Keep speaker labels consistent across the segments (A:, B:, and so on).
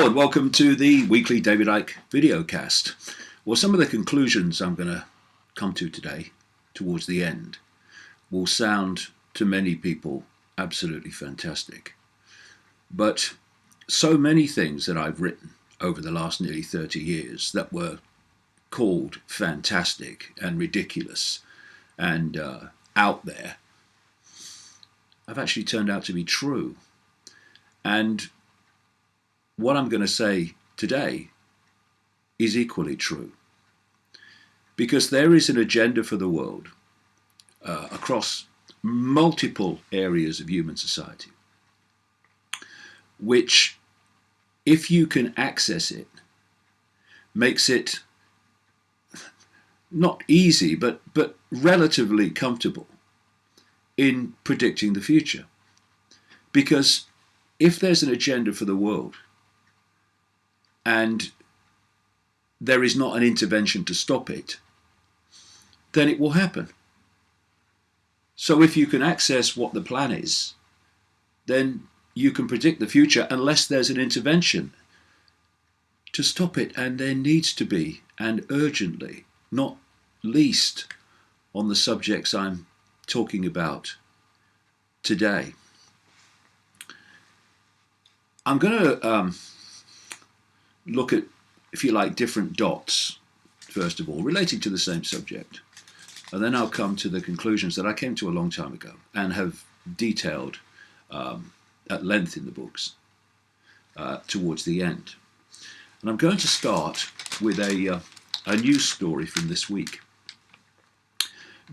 A: Lord, welcome to the weekly David Icke videocast. Well, some of the conclusions I'm going to come to today, towards the end, will sound to many people absolutely fantastic. But so many things that I've written over the last nearly 30 years that were called fantastic and ridiculous and out there have actually turned out to be true. And what I'm going to say today is equally true, because there is an agenda for the world across multiple areas of human society, which, if you can access it, makes it not easy, but relatively comfortable in predicting the future. Because if there's an agenda for the world, and there is not an intervention to stop it, then it will happen. So if you can access what the plan is, then you can predict the future unless there's an intervention to stop it. And there needs to be, and urgently, not least on the subjects I'm talking about today. I'm going to look at, if you like, different dots, first of all, relating to the same subject. And then I'll come to the conclusions that I came to a long time ago and have detailed at length in the books towards the end. And I'm going to start with a news story from this week.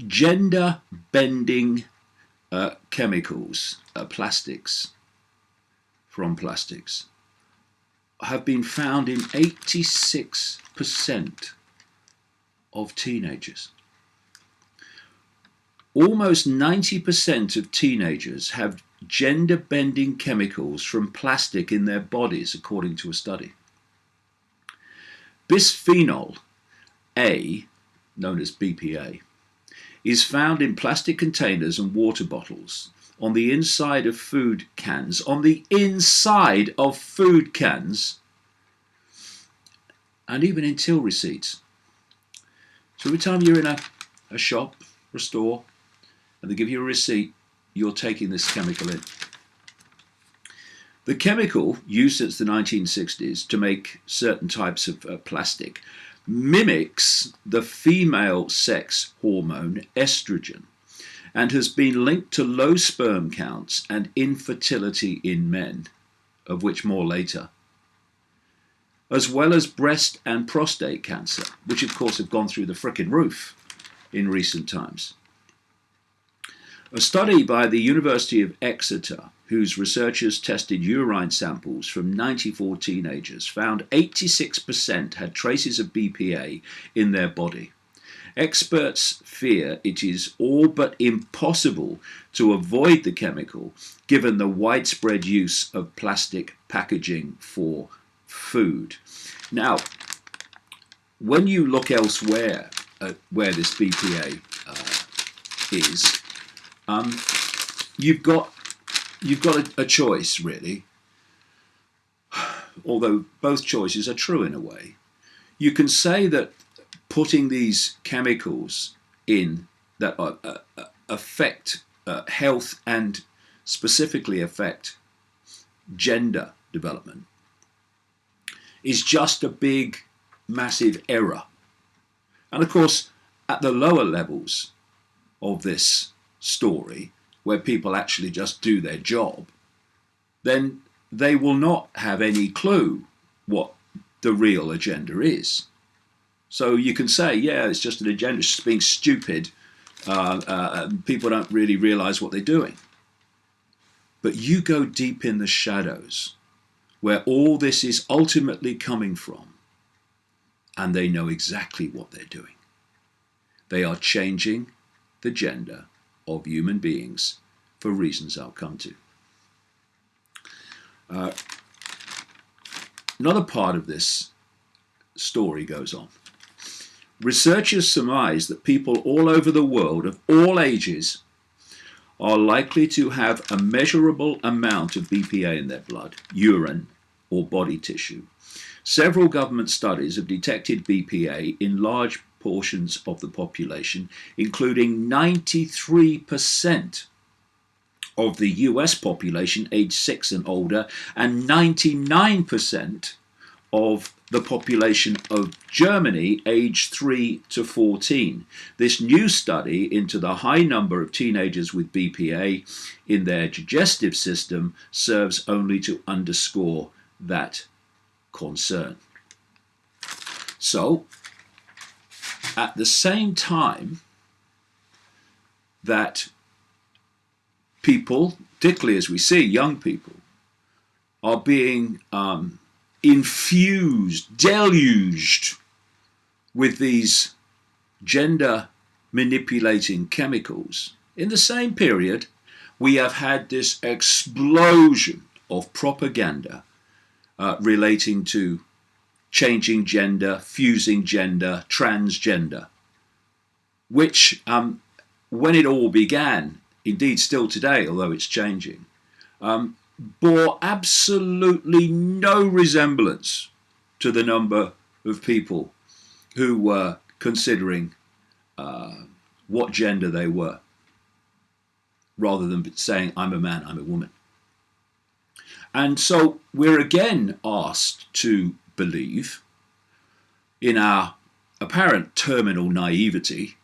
A: Gender-bending chemicals, plastics, from plastics, have been found in 86% of teenagers. Almost 90% of teenagers have gender-bending chemicals from plastic in their bodies, according to a study. Bisphenol A, known as BPA, is found in plastic containers and water bottles, on the inside of food cans, and even in till receipts. So every time you're in a shop or a store and they give you a receipt, you're taking this chemical in. The chemical, used since the 1960s to make certain types of plastic, mimics the female sex hormone estrogen, and has been linked to low sperm counts and infertility in men, of which more later, as well as breast and prostate cancer, which of course have gone through the frickin' roof in recent times. A study by the University of Exeter, whose researchers tested urine samples from 94 teenagers, found 86% had traces of BPA in their body. Experts fear it is all but impossible to avoid the chemical, given the widespread use of plastic packaging for food. Now, when you look elsewhere at where this BPA is, you've got a choice, really, although both choices are true in a way. You can say that putting these chemicals in that affect health and specifically affect gender development is just a big, massive error. And of course, at the lower levels of this story, where people actually just do their job, then they will not have any clue what the real agenda is. So you can say, yeah, it's just an agenda, it's just being stupid. People don't really realize what they're doing. But you go deep in the shadows, where all this is ultimately coming from, and they know exactly what they're doing. They are changing the gender of human beings for reasons I'll come to. Another part of this story goes on. Researchers surmise that people all over the world of all ages are likely to have a measurable amount of BPA in their blood, urine, or body tissue. Several government studies have detected BPA in large portions of the population, including 93% of the US population aged 6 and older, and 99% of the population of Germany aged 3 to 14. This new study into the high number of teenagers with BPA in their digestive system serves only to underscore that concern. So, at the same time that people, particularly as we see young people, are being infused, deluged with these gender manipulating chemicals, in the same period we have had this explosion of propaganda relating to changing gender, fusing gender, transgender, which when it all began, indeed still today, although it's changing, bore absolutely no resemblance to the number of people who were considering what gender they were, rather than saying, I'm a man, I'm a woman. And so we're again asked to believe, in our apparent terminal naivety,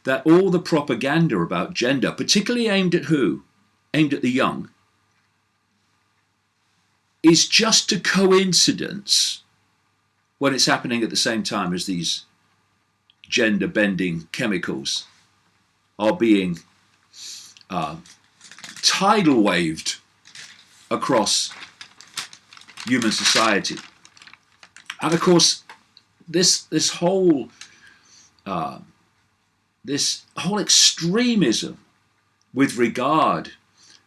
A: that all the propaganda about gender, particularly aimed at who? Aimed at the young, is just a coincidence when it's happening at the same time as these gender-bending chemicals are being tidal waved across human society. And of course, this whole extremism with regard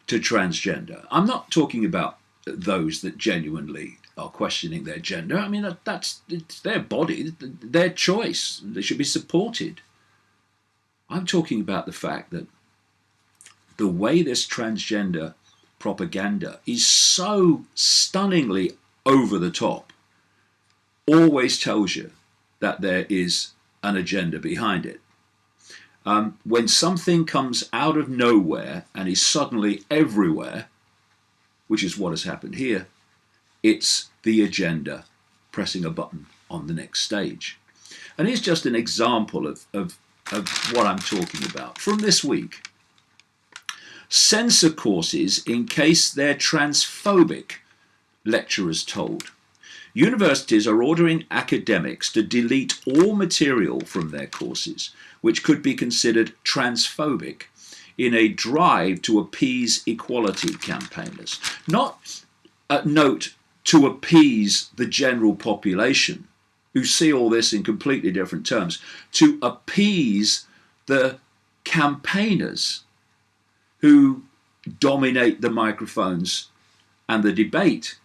A: to transgender, I'm not talking about those that genuinely are questioning their gender. I mean, it's their body, their choice. They should be supported. I'm talking about the fact that the way this transgender propaganda is so stunningly over the top always tells you that there is an agenda behind it. When something comes out of nowhere and is suddenly everywhere, which is what has happened here, it's the agenda pressing a button on the next stage. And here's just an example of what I'm talking about from this week. Censor courses in case they're transphobic, lecturers told. Universities are ordering academics to delete all material from their courses which could be considered transphobic in a drive to appease equality campaigners. Not, note, to appease the general population, who see all this in completely different terms, to appease the campaigners who dominate the microphones and the debate.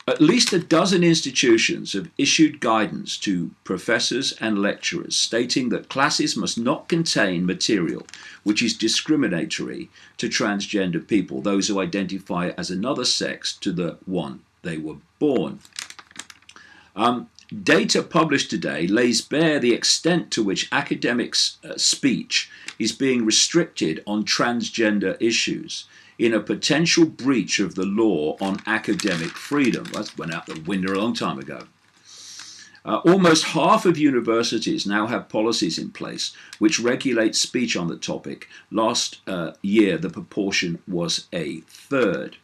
A: At least a dozen institutions have issued guidance to professors and lecturers stating that classes must not contain material which is discriminatory to transgender people, those who identify as another sex to the one they were born. Data published today lays bare the extent to which academics' speech is being restricted on transgender issues in a potential breach of the law on academic freedom. That went out the window a long time ago. Almost half of universities now have policies in place which regulate speech on the topic. Last year, the proportion was a third.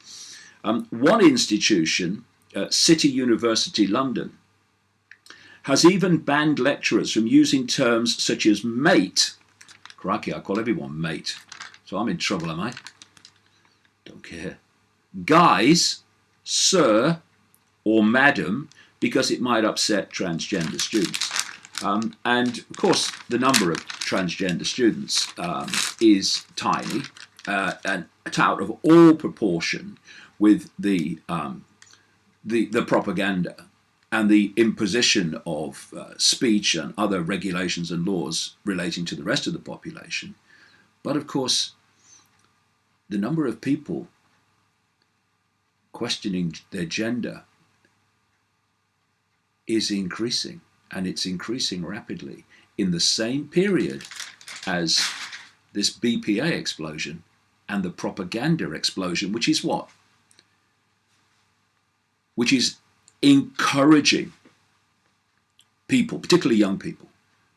A: One institution, City University London, has even banned lecturers from using terms such as mate. Crikey, I call everyone mate. So I'm in trouble, am I? Don't care. Guys, sir, or madam, because it might upset transgender students. And of course, the number of transgender students is tiny and out of all proportion with the propaganda and the imposition of speech and other regulations and laws relating to the rest of the population. But of course, the number of people questioning their gender is increasing, and it's increasing rapidly in the same period as this BPA explosion and the propaganda explosion, which is what? Which is encouraging people, particularly young people,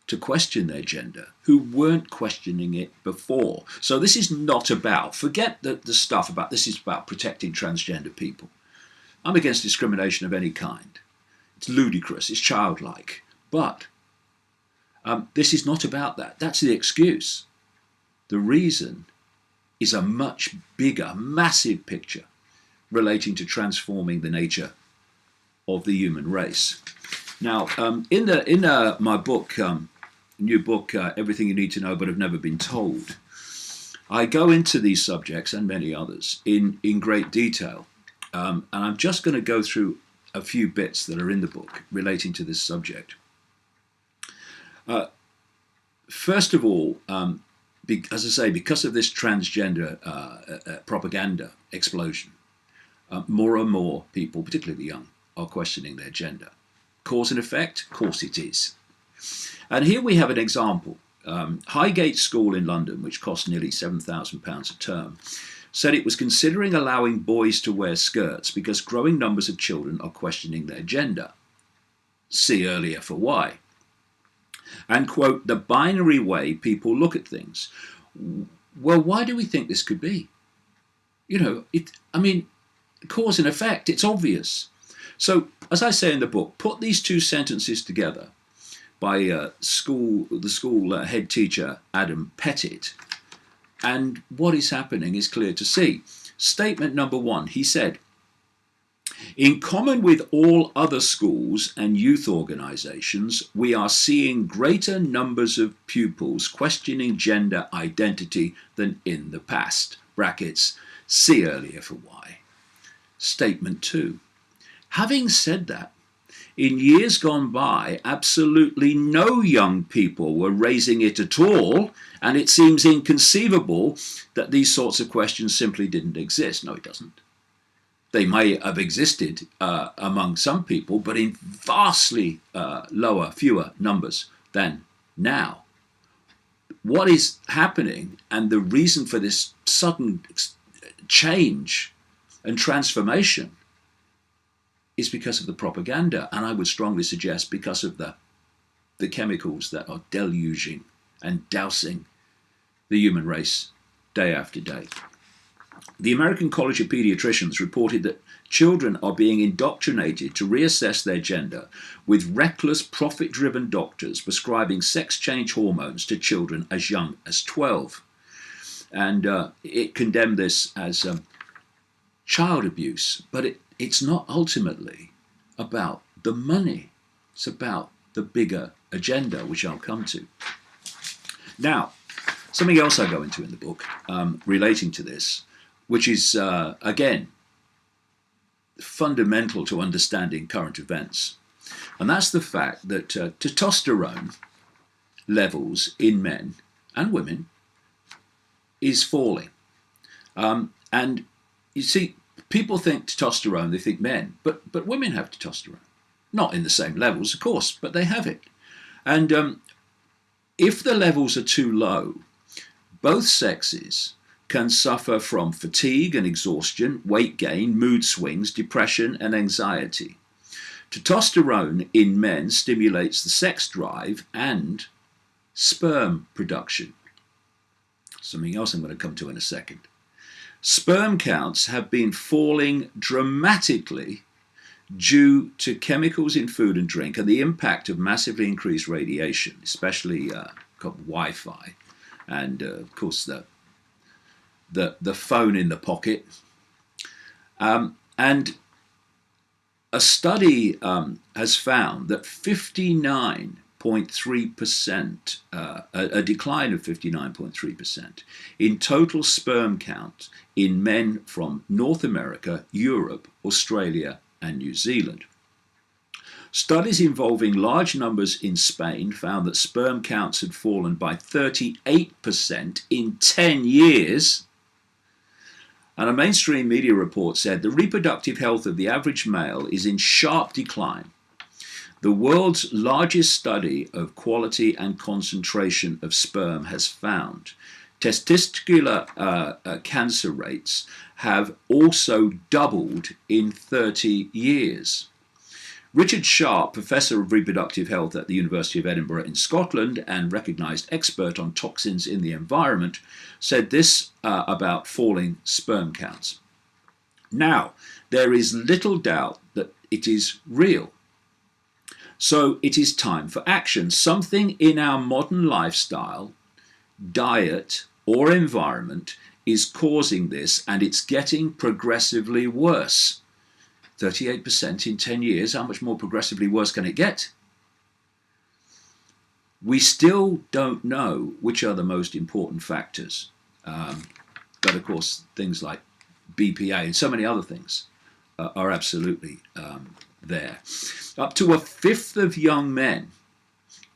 A: to question their gender who weren't questioning it before. So this is not about, forget the stuff about, this is about protecting transgender people. I'm against discrimination of any kind. It's ludicrous, it's childlike. But this is not about that. That's the excuse. The reason is a much bigger, massive picture relating to transforming the nature of the human race. Now, in my book, new book, Everything You Need to Know But Have Never Been Told, I go into these subjects and many others in great detail. And I'm just going to go through a few bits that are in the book relating to this subject. First of all, as I say, because of this transgender propaganda explosion, more and more people, particularly the young, are questioning their gender. Cause and effect? Of course it is. And here we have an example. Highgate School in London, which cost nearly £7,000 a term, said it was considering allowing boys to wear skirts because growing numbers of children are questioning their gender. See earlier for why. And, quote, the binary way people look at things. Well, why do we think this could be? Cause and effect, it's obvious. So, as I say in the book, put these two sentences together by the school head teacher, Adam Pettit, and what is happening is clear to see. Statement number one, he said, in common with all other schools and youth organisations, we are seeing greater numbers of pupils questioning gender identity than in the past. Brackets, see earlier for why. Statement two, having said that, in years gone by, absolutely no young people were raising it at all, and it seems inconceivable that these sorts of questions simply didn't exist. No, it doesn't. They may have existed among some people, but in vastly fewer numbers than now. What is happening, and the reason for this sudden change and transformation, is because of the propaganda, and I would strongly suggest because of the chemicals that are deluging and dousing the human race day after day. The American College of Pediatricians reported that children are being indoctrinated to reassess their gender with reckless, profit-driven doctors prescribing sex change hormones to children as young as 12. And it condemned this as child abuse, but it's not ultimately about the money. It's about the bigger agenda, which I'll come to. Now, something else I go into in the book relating to this, which is, again, fundamental to understanding current events. And that's the fact that testosterone levels in men and women is falling. And you see, people think testosterone, they think men, but women have testosterone. Not in the same levels, of course, but they have it. And if the levels are too low, both sexes can suffer from fatigue and exhaustion, weight gain, mood swings, depression, and anxiety. Testosterone in men stimulates the sex drive and sperm production. Something else I'm going to come to in a second. Sperm counts have been falling dramatically due to chemicals in food and drink and the impact of massively increased radiation, especially Wi-Fi, and of course the phone in the pocket. And a study has found that 59.3%, a decline of 59.3% in total sperm count in men from North America, Europe, Australia, and New Zealand. Studies involving large numbers in Spain found that sperm counts had fallen by 38% in 10 years. And a mainstream media report said the reproductive health of the average male is in sharp decline. The world's largest study of quality and concentration of sperm has found testicular cancer rates have also doubled in 30 years. Richard Sharp, Professor of Reproductive Health at the University of Edinburgh in Scotland and recognised expert on toxins in the environment, said this about falling sperm counts. Now, there is little doubt that it is real. So it is time for action. Something in our modern lifestyle, diet, or environment is causing this, and it's getting progressively worse. 38% in 10 years, how much more progressively worse can it get? We still don't know which are the most important factors. But of course, things like BPA and so many other things are absolutely there. Up to a fifth of young men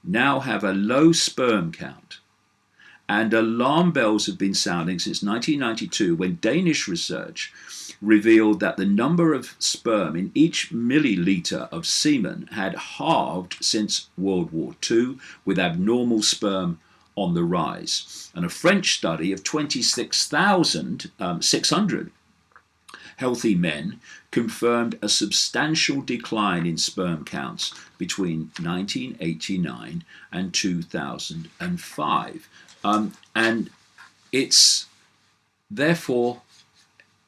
A: now have a low sperm count, and alarm bells have been sounding since 1992 when Danish research revealed that the number of sperm in each milliliter of semen had halved since World War II, with abnormal sperm on the rise. And a French study of 26,600 healthy men confirmed a substantial decline in sperm counts between 1989 and 2005. And it's therefore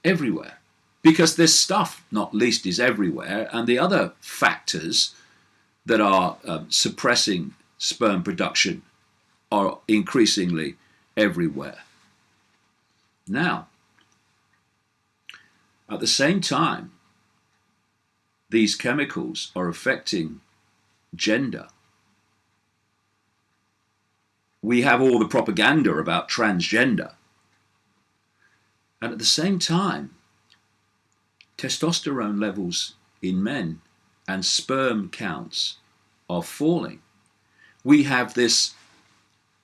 A: everywhere, because this stuff, not least, is everywhere, and the other factors that are suppressing sperm production are increasingly everywhere. Now, at the same time, these chemicals are affecting gender. We have all the propaganda about transgender. And at the same time, testosterone levels in men and sperm counts are falling. We have this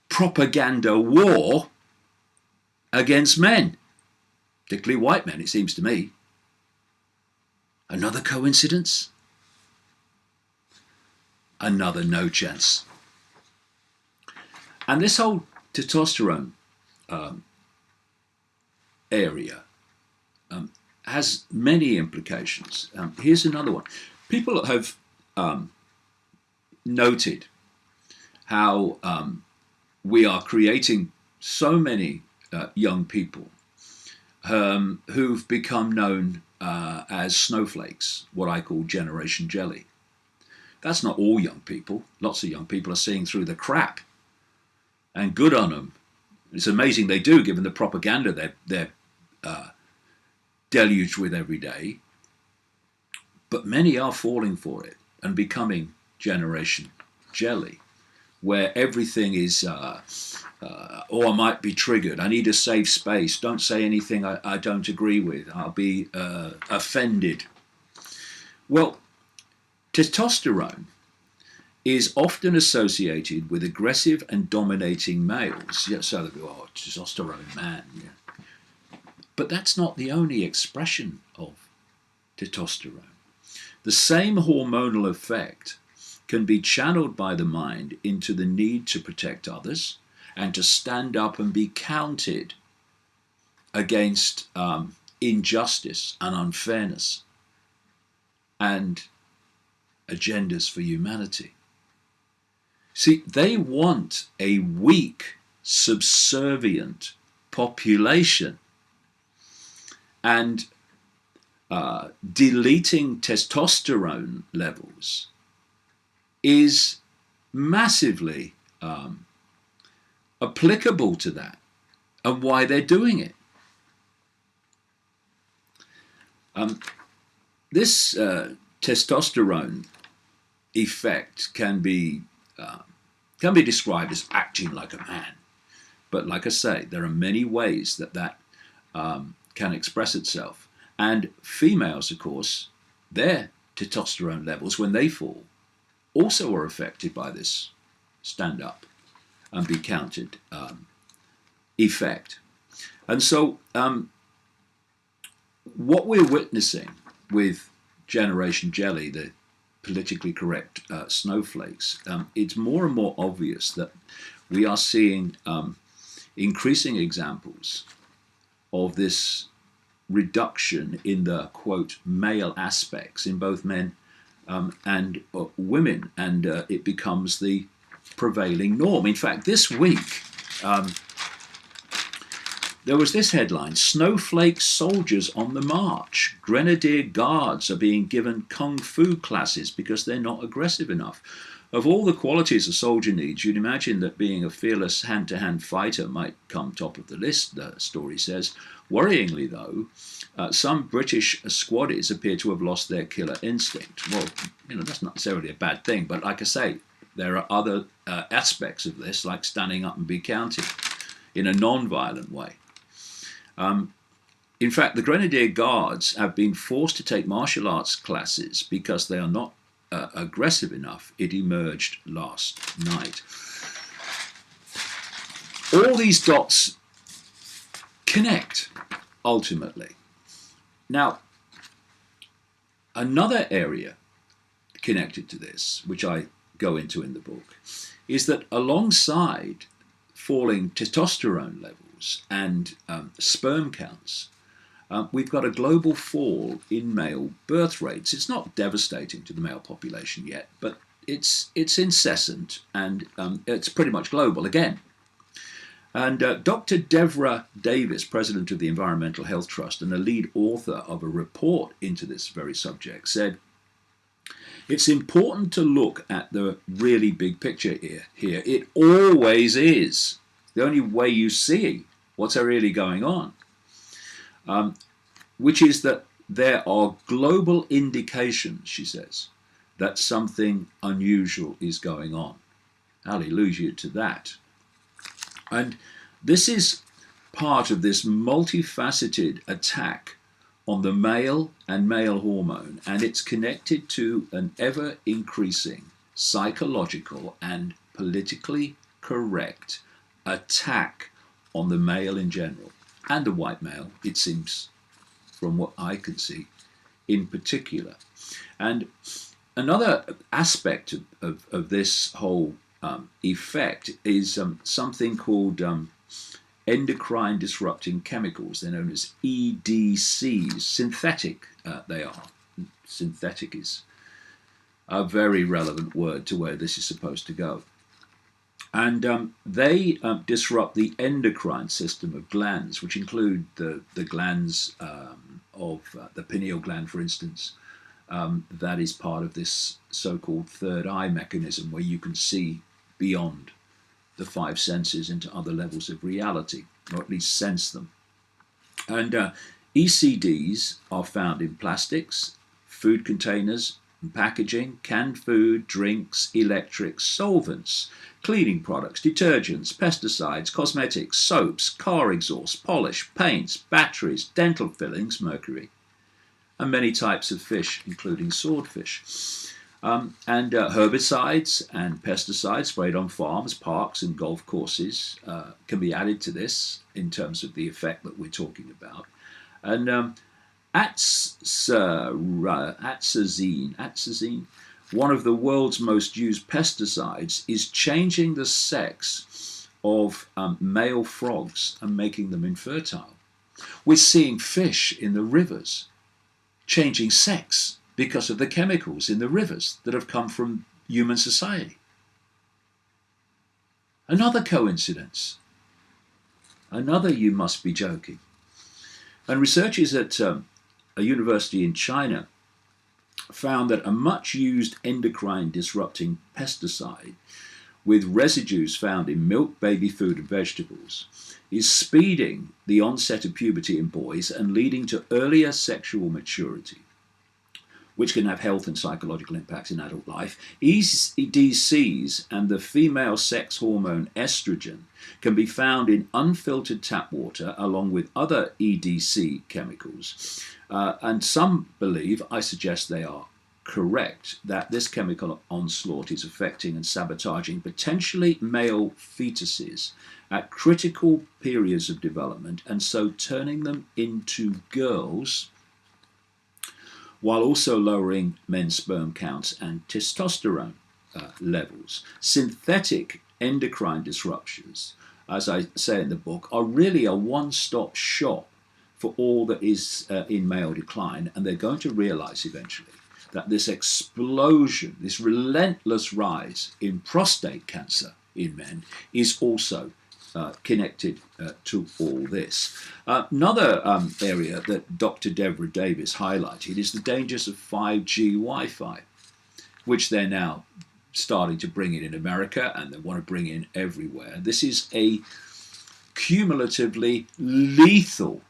A: propaganda war against men, particularly white men, it seems to me. Another coincidence? Another no chance. And this whole testosterone area has many implications. Here's another one. People have noted how we are creating so many young people who've become known as snowflakes, what I call Generation Jelly. That's not all young people. Lots of young people are seeing through the crap, and good on them. It's amazing they do, given the propaganda they're deluged with every day. But many are falling for it and becoming Generation Jelly, where everything is, I might be triggered. I need a safe space. Don't say anything I don't agree with. I'll be offended. Well, testosterone is often associated with aggressive and dominating males. Yeah, so they go, oh, testosterone man. Yeah. But that's not the only expression of testosterone. The same hormonal effect can be channeled by the mind into the need to protect others and to stand up and be counted against injustice and unfairness and agendas for humanity. See, they want a weak, subservient population, and deleting testosterone levels is massively applicable to that and why they're doing it. This testosterone effect can be described as acting like a man. But like I say, there are many ways that can express itself. And females, of course, their testosterone levels, when they fall, also are affected by this stand up and be counted effect. And so what we're witnessing with Generation Jelly, the politically correct snowflakes, it's more and more obvious that we are seeing increasing examples of this reduction in the, quote, male aspects in both men and women, and it becomes the prevailing norm. In fact, this week, there was this headline: Snowflake soldiers on the march. Grenadier guards are being given kung fu classes because they're not aggressive enough. Of all the qualities a soldier needs, you'd imagine that being a fearless hand-to-hand fighter might come top of the list, the story says. Worryingly, though, some British squaddies appear to have lost their killer instinct. Well, that's not necessarily a bad thing, but like I say, there are other aspects of this, like standing up and be counted in a non-violent way. In fact, the Grenadier Guards have been forced to take martial arts classes because they are not aggressive enough. It emerged last night. All these dots connect, ultimately. Now, another area connected to this, which I go into in the book, is that alongside falling testosterone levels and sperm counts, we've got a global fall in male birth rates. It's not devastating to the male population yet, but it's incessant, and it's pretty much global again. And Dr. Devra Davis, president of the Environmental Health Trust and a lead author of a report into this very subject, said, it's important to look at the really big picture here. It always is. The only way you see what's really going on, which is that there are global indications, she says, that something unusual is going on. Hallelujah to that. And this is part of this multifaceted attack on the male and male hormone, and it's connected to an ever-increasing psychological and politically correct attack on the male in general, and the white male, it seems, from what I can see, in particular. And another aspect of this whole effect is something called endocrine disrupting chemicals. They're known as EDCs. Synthetic they are. Synthetic is a very relevant word to where this is supposed to go. And they disrupt the endocrine system of glands, which include the glands of the pineal gland, for instance. That is part of this so-called third eye mechanism, where you can see beyond the five senses into other levels of reality, or at least sense them. And ECDs are found in plastics, food containers, and packaging, canned food, drinks, electrics, solvents, cleaning products, detergents, pesticides, cosmetics, soaps, car exhaust, polish, paints, batteries, dental fillings, mercury, and many types of fish, including swordfish. And herbicides and pesticides sprayed on farms, parks, and golf courses can be added to this in terms of the effect that we're talking about. And atrazine, one of the world's most used pesticides, is changing the sex of male frogs and making them infertile. We're seeing fish in the rivers changing sex because of the chemicals in the rivers that have come from human society. Another coincidence. Another you must be joking. And researchers at a university in China found that a much used endocrine disrupting pesticide with residues found in milk, baby food, and vegetables is speeding the onset of puberty in boys and leading to earlier sexual maturity, which can have health and psychological impacts in adult life. EDCs and the female sex hormone estrogen can be found in unfiltered tap water along with other EDC chemicals. And some believe, I suggest they are correct, that this chemical onslaught is affecting and sabotaging potentially male fetuses at critical periods of development, and so turning them into girls while also lowering men's sperm counts and testosterone levels. Synthetic endocrine disruptors, as I say in the book, are really a one-stop shop for all that is in male decline, and they're going to realize eventually that this explosion, this relentless rise in prostate cancer in men is also connected to all this. Another area that Dr. Deborah Davis highlighted is the dangers of 5G Wi-Fi, which they're now starting to bring in America, and they want to bring in everywhere. This is a cumulatively lethal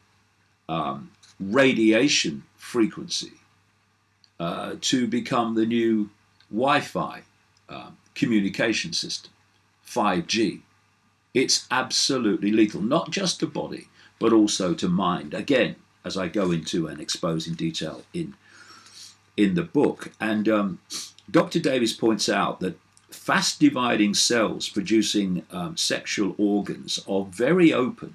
A: radiation frequency to become the new Wi-Fi communication system, 5G. It's absolutely lethal, not just to body, but also to mind. Again, as I go into and expose in detail in the book. And Dr. Davis points out that fast dividing cells producing sexual organs are very open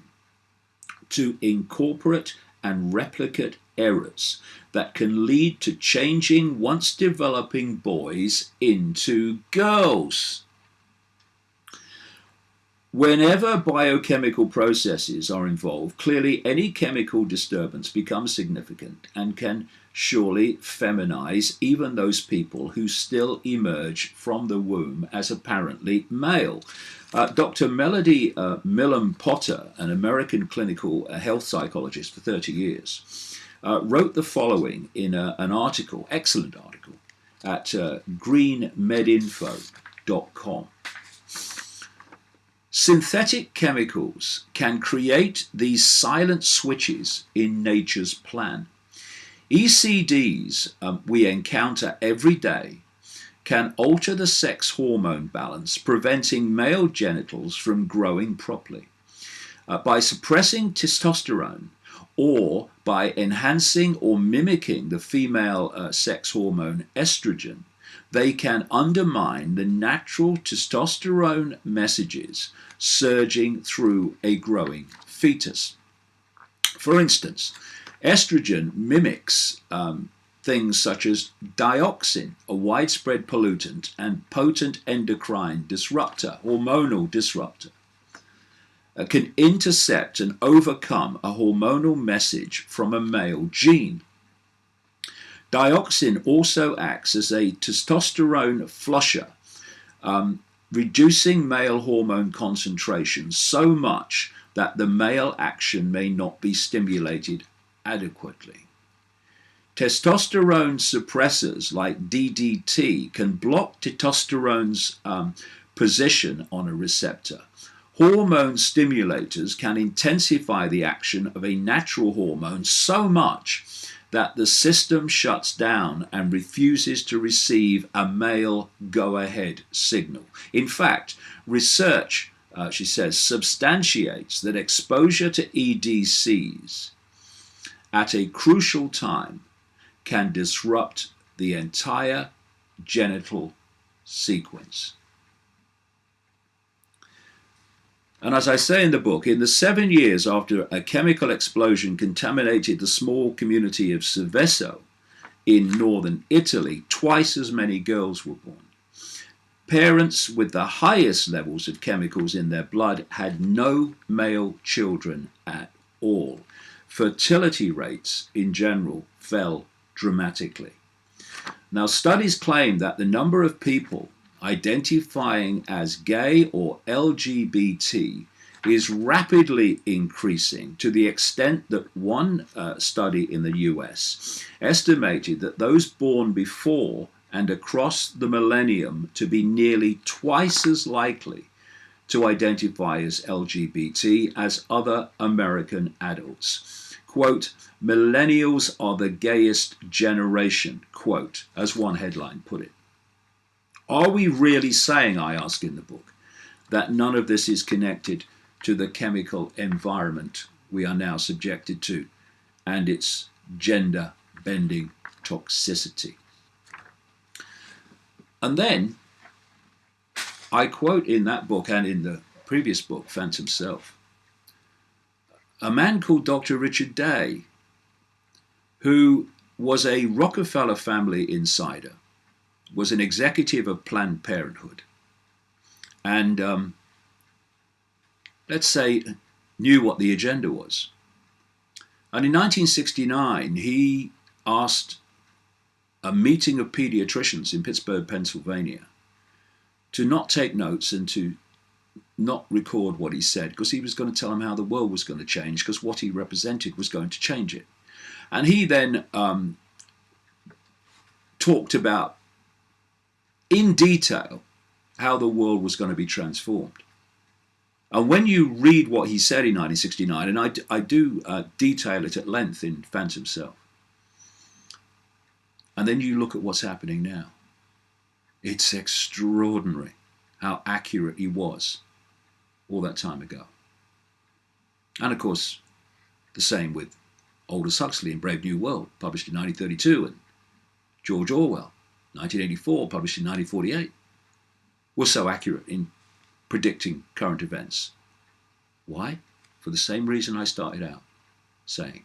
A: to incorporate and replicate errors that can lead to changing once developing boys into girls. Whenever biochemical processes are involved, clearly any chemical disturbance becomes significant and can surely feminize even those people who still emerge from the womb as apparently male. Dr. Melody Millam Potter, an American clinical health psychologist for 30 years, wrote the following in an article, excellent article, at greenmedinfo.com. Synthetic chemicals can create these silent switches in nature's plan. ECDs we encounter every day can alter the sex hormone balance, preventing male genitals from growing properly. By suppressing testosterone or by enhancing or mimicking the female sex hormone estrogen, they can undermine the natural testosterone messages surging through a growing fetus. For instance, estrogen mimics things such as dioxin, a widespread pollutant and potent endocrine disruptor, hormonal disruptor, can intercept and overcome a hormonal message from a male gene. Dioxin also acts as a testosterone flusher, reducing male hormone concentration so much that the male action may not be stimulated adequately. Testosterone suppressors like DDT can block testosterone's position on a receptor. Hormone stimulators can intensify the action of a natural hormone so much that the system shuts down and refuses to receive a male go-ahead signal. In fact, research, she says, substantiates that exposure to EDCs at a crucial time can disrupt the entire genital sequence. And as I say in the book, in the 7 years after a chemical explosion contaminated the small community of Seveso in northern Italy, twice as many girls were born. Parents with the highest levels of chemicals in their blood had no male children at all. Fertility rates in general fell dramatically. Now, studies claim that the number of people identifying as gay or LGBT is rapidly increasing to the extent that one study in the US estimated that those born before and across the millennium to be nearly twice as likely to identify as LGBT as other American adults. Quote, millennials are the gayest generation, quote, as one headline put it. Are we really saying, I ask in the book, that none of this is connected to the chemical environment we are now subjected to and its gender-bending toxicity? And then I quote in that book and in the previous book, Phantom Self, a man called Dr. Richard Day, who was a Rockefeller family insider, was an executive of Planned Parenthood, and let's say knew what the agenda was. And in 1969, he asked a meeting of pediatricians in Pittsburgh, Pennsylvania, to not take notes and to not record what he said, because he was going to tell them how the world was going to change, because what he represented was going to change it. And he then talked about in detail how the world was going to be transformed. And when you read what he said in 1969, and I do detail it at length in Phantom Self, and then you look at what's happening now, it's extraordinary how accurate he was all that time ago. And of course, the same with Aldous Huxley in Brave New World, published in 1932, and George Orwell, 1984, published in 1948, was so accurate in predicting current events. Why? For the same reason I started out saying.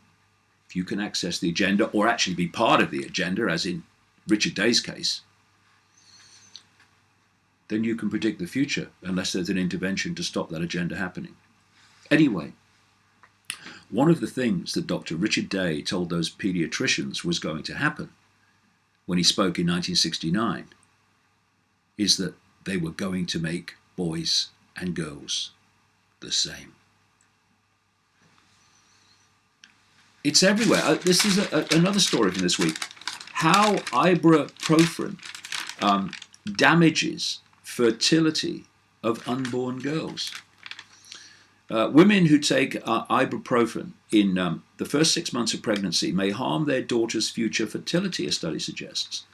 A: If you can access the agenda, or actually be part of the agenda, as in Richard Day's case, then you can predict the future, unless there's an intervention to stop that agenda happening. Anyway, one of the things that Dr. Richard Day told those pediatricians was going to happen when he spoke in 1969 is that they were going to make boys and girls the same. It's everywhere. This is another story from this week. How ibuprofen damages fertility of unborn girls. Women who take ibuprofen in the first 6 months of pregnancy may harm their daughter's future fertility, a study suggests.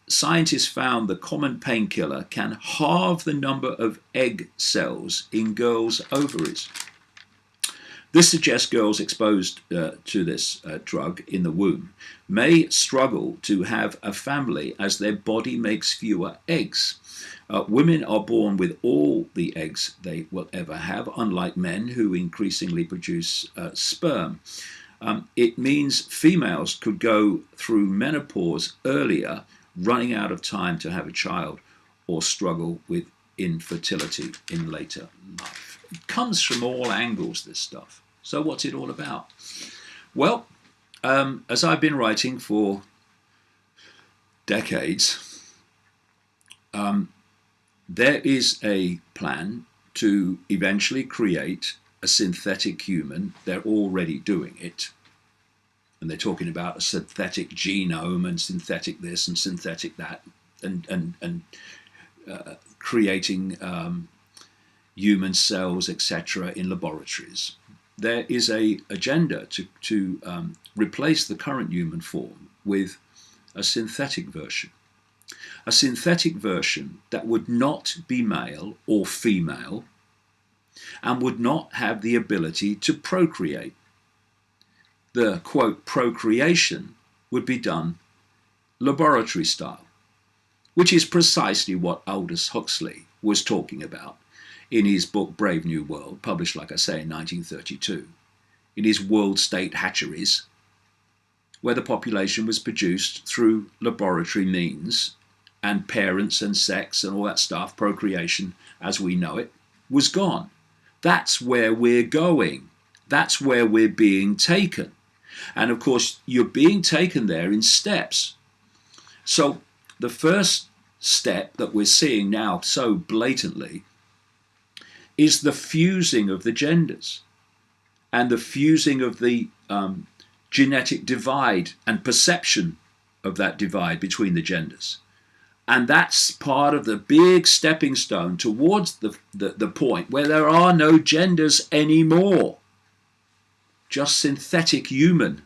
A: Scientists found the common painkiller can halve the number of egg cells in girls' ovaries. This suggests girls exposed to this drug in the womb may struggle to have a family as their body makes fewer eggs. Women are born with all the eggs they will ever have, unlike men who increasingly produce sperm. It means females could go through menopause earlier, running out of time to have a child, or struggle with infertility in later life. It comes from all angles, this stuff. So what's it all about? Well, as I've been writing for decades, there is a plan to eventually create a synthetic human. They're already doing it. And they're talking about a synthetic genome and synthetic this and synthetic that, and creating human cells, etc., in laboratories. There is an agenda to replace the current human form with a synthetic version. A synthetic version that would not be male or female and would not have the ability to procreate. The, quote, procreation would be done laboratory style, which is precisely what Aldous Huxley was talking about in his book Brave New World, published, like I say, in 1932, in his World State Hatcheries, where the population was produced through laboratory means, and parents and sex and all that stuff, procreation as we know it, was gone. That's where we're going. That's where we're being taken. And of course, you're being taken there in steps. So the first step that we're seeing now so blatantly is the fusing of the genders and the fusing of the genetic divide and perception of that divide between the genders. And that's part of the big stepping stone towards the point where there are no genders anymore. Just synthetic human,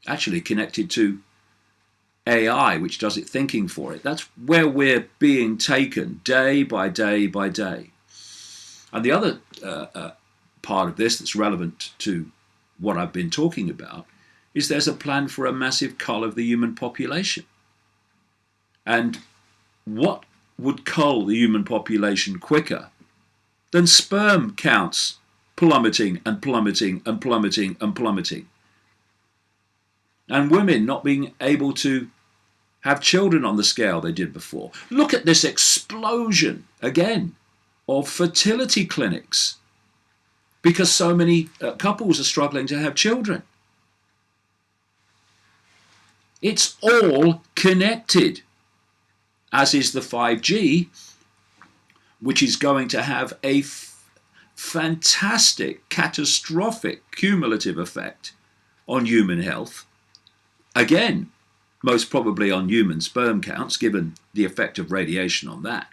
A: actually connected to AI, which does it thinking for it. That's where we're being taken day by day by day. And the other part of this that's relevant to what I've been talking about is there's a plan for a massive cull of the human population. And what would cull the human population quicker than sperm counts plummeting and plummeting and plummeting and plummeting? and women not being able to have children on the scale they did before. Look at this explosion, again, of fertility clinics because so many couples are struggling to have children. It's all connected, as is the 5G, which is going to have a fantastic, catastrophic, cumulative effect on human health. Again, most probably on human sperm counts, given the effect of radiation on that.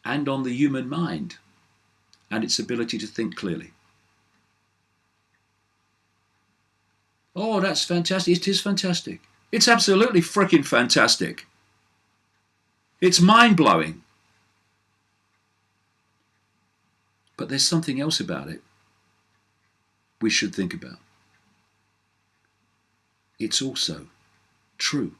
A: And on the human mind and its ability to think clearly. Oh, that's fantastic. It is fantastic. It's absolutely freaking fantastic. It's mind-blowing. But there's something else about it we should think about. It's also true.